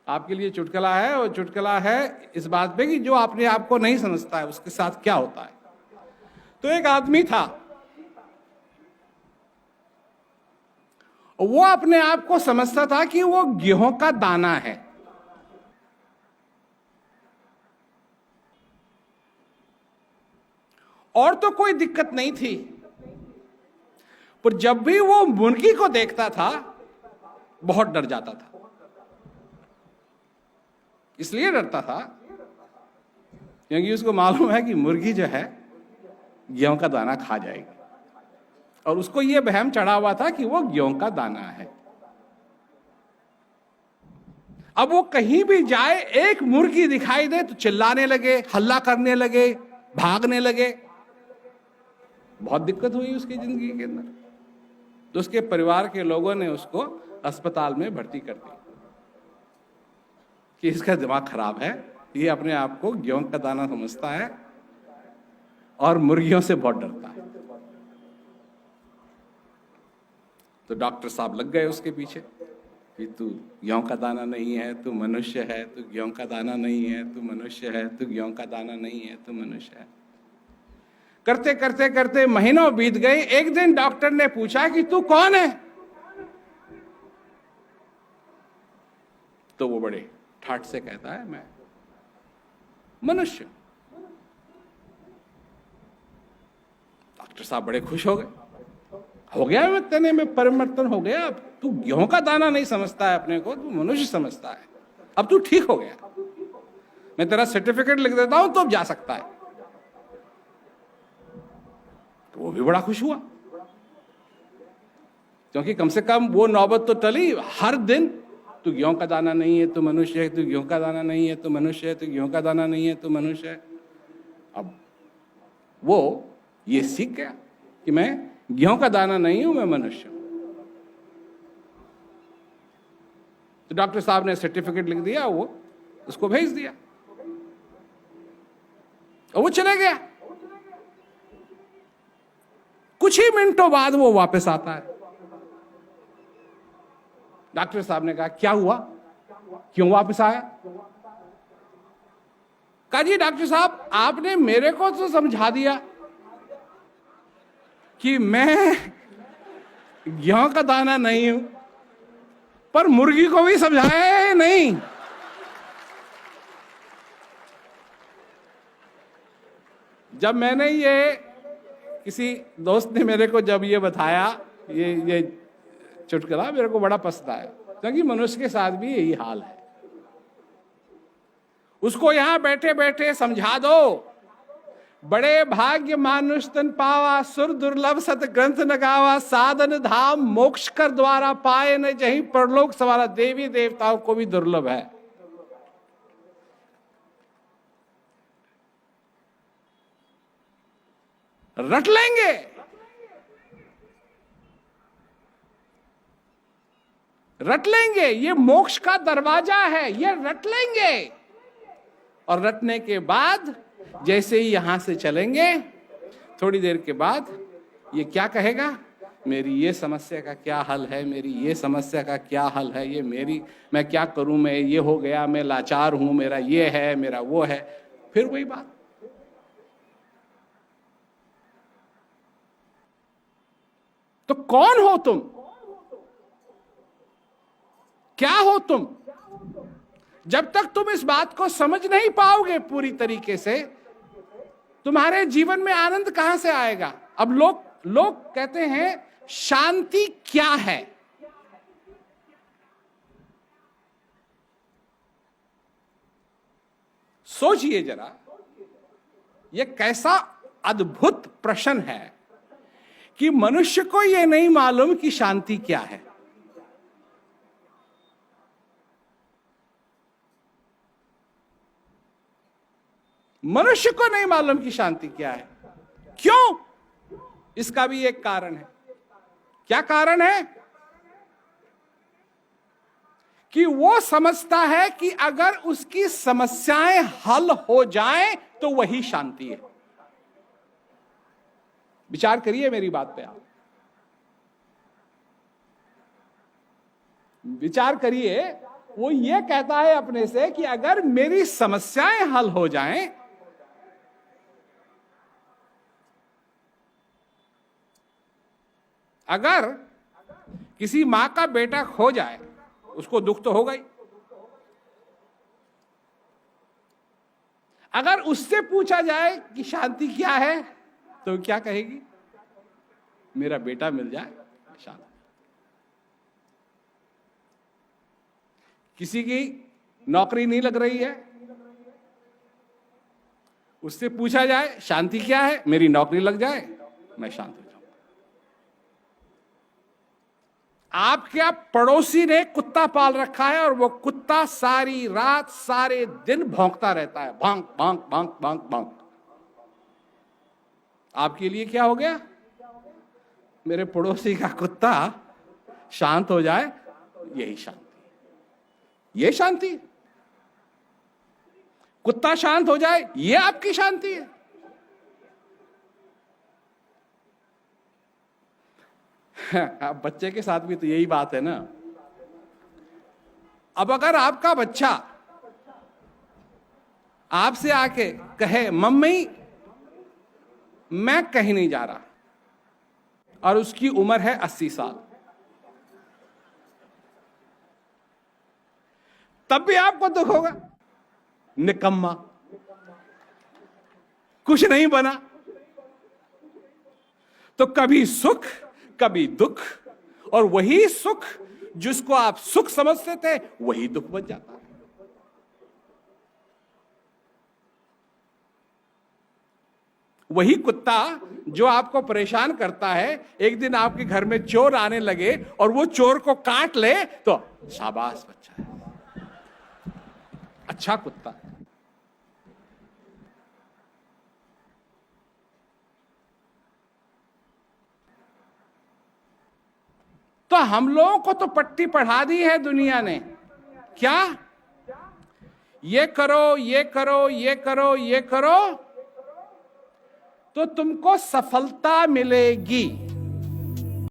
आपके लिए चुटकुला है, और चुटकुला है इस बात पे कि जो अपने आप को नहीं समझता है उसके साथ क्या होता है। तो एक आदमी था, वो अपने आप को समझता था कि वो गेहूं का दाना है। और तो कोई दिक्कत नहीं थी, पर जब भी वो मुर्गी को देखता था बहुत डर जाता था। इसलिए डरता था क्योंकि उसको मालूम है कि मुर्गी जो है गेहूं का दाना खा जाएगी, और उसको यह वहम चढ़ा हुआ था कि वो गेहूं का दाना है। अब वो कहीं भी जाए, एक मुर्गी दिखाई दे तो चिल्लाने लगे, हल्ला करने लगे, भागने लगे। बहुत दिक्कत हुई उसकी जिंदगी के अंदर। तो उसके परिवार के लोगों ने उसको अस्पताल में भर्ती कर दिया कि इसका दिमाग खराब है, ये अपने आप को गेहूं का दाना समझता है और मुर्गियों से बहुत डरता है। तो डॉक्टर साहब लग गए उसके पीछे कि तू गेहूं का दाना नहीं है, तू मनुष्य है, तू गेहूं का दाना नहीं है, तू मनुष्य है, तू गेहूं का दाना नहीं है, तू मनुष्य है। करते करते करते महीनों बीत गए। एक दिन डॉक्टर ने पूछा कि तू कौन है? तो वो बड़े ठाठ से कहता है, मैं मनुष्य। डॉक्टर साहब बड़े खुश हो गए, हो गया मैं तने में परिवर्तन हो गया। अब तू गेहूं का दाना नहीं समझता है अपने को, तू मनुष्य समझता है। अब तू ठीक हो गया, मैं तेरा सर्टिफिकेट लिख देता हूं तो अब जा सकता है। तो वो भी बड़ा खुश हुआ, क्योंकि कम से कम वो नौबत तो टली। हर दिन तू गेहूं का दाना नहीं है, तू मनुष्य है, तू गेहूं का दाना नहीं है, तू मनुष्य है, तू गेहूं का दाना नहीं है, तू मनुष्य है। अब वो ये सीख गया कि मैं गेहूं का दाना नहीं हूं, मैं मनुष्य हूं। तो डॉक्टर साहब ने सर्टिफिकेट लिख दिया, वो उसको भेज दिया और वो चले गया। कुछ ही मिनटों बाद वो वापस आता है। डॉक्टर साहब ने कहा, क्या हुआ, क्यों वापस आया? कहा, जी डॉक्टर साहब, आपने मेरे को तो समझा दिया कि मैं गेहूं का दाना नहीं हूं, पर मुर्गी को भी समझाया नहीं। जब मैंने ये, किसी दोस्त ने मेरे को जब ये बताया, ये चुटकुला मेरे को बड़ा पसंद आया, क्योंकि मनुष्य के साथ भी यही हाल है। उसको यहां बैठे बैठे समझा दो, बड़े भाग्य मानुष तन पावा, सुर दुर्लभ सत ग्रंथ न गावा, साधन धाम मोक्ष कर द्वारा पाए न जहीं परलोक सवारा। देवी देवताओं को भी दुर्लभ है। रट लेंगे, रट लेंगे, ये मोक्ष का दरवाजा है, ये रट लेंगे। और रटने के बाद जैसे ही यहां से चलेंगे, थोड़ी देर के बाद ये क्या कहेगा, मेरी ये समस्या का क्या हल है, मेरी ये समस्या का क्या हल है, ये मेरी, मैं क्या करूं, मैं ये हो गया, मैं लाचार हूं, मेरा ये है, मेरा वो है। फिर वही बात। तो कौन हो तुम, क्या हो तुम? जब तक तुम इस बात को समझ नहीं पाओगे पूरी तरीके से, तुम्हारे जीवन में आनंद कहां से आएगा? अब लोग कहते हैं शांति क्या है? सोचिए जरा, यह कैसा अद्भुत प्रश्न है कि मनुष्य को यह नहीं मालूम कि शांति क्या है। मनुष्य को नहीं मालूम कि शांति क्या है। क्यों? इसका भी एक कारण है। क्या कारण है? कि वो समझता है कि अगर उसकी समस्याएं हल हो जाएं तो वही शांति है। विचार करिए मेरी बात पे आप, विचार करिए वो ये कहता है अपने से कि अगर मेरी समस्याएं हल हो जाएं, अगर किसी मां का बेटा खो जाए, उसको दुख तो होगा ही। अगर उससे पूछा जाए कि शांति क्या है, तो क्या कहेगी? मेरा बेटा मिल जाए शांति। किसी की नौकरी नहीं लग रही है, उससे पूछा जाए शांति क्या है, मेरी नौकरी लग जाए, मैं शांत हो जाऊं। आपके पड़ोसी ने कुत्ता पाल रखा है और वो कुत्ता सारी रात सारे दिन भौंकता रहता है, भौंक भौंक भौंक भौंक भौंक। आपके लिए क्या हो गया? मेरे पड़ोसी का कुत्ता शांत हो जाए, यही शांति, ये शांति। कुत्ता शांत हो जाए, ये आपकी शांति है। अब बच्चे के साथ भी तो यही बात है ना। अब अगर आपका बच्चा आपसे आके कहे मम्मी मैं कहीं नहीं जा रहा, और उसकी उम्र है 80 साल, तब भी आपको दुख होगा। निकम्मा, कुछ नहीं बना। तो कभी सुख कभी दुख, और वही सुख जिसको आप सुख समझते थे वही दुख बन जाता है। वही कुत्ता जो आपको परेशान करता है, एक दिन आपके घर में चोर आने लगे और वो चोर को काट ले, तो शाबाश बच्चा है, अच्छा कुत्ता है। तो हम लोगों को तो पट्टी पढ़ा दी है दुनिया ने, क्या ये करो ये करो ये करो ये करो तो तुमको सफलता मिलेगी।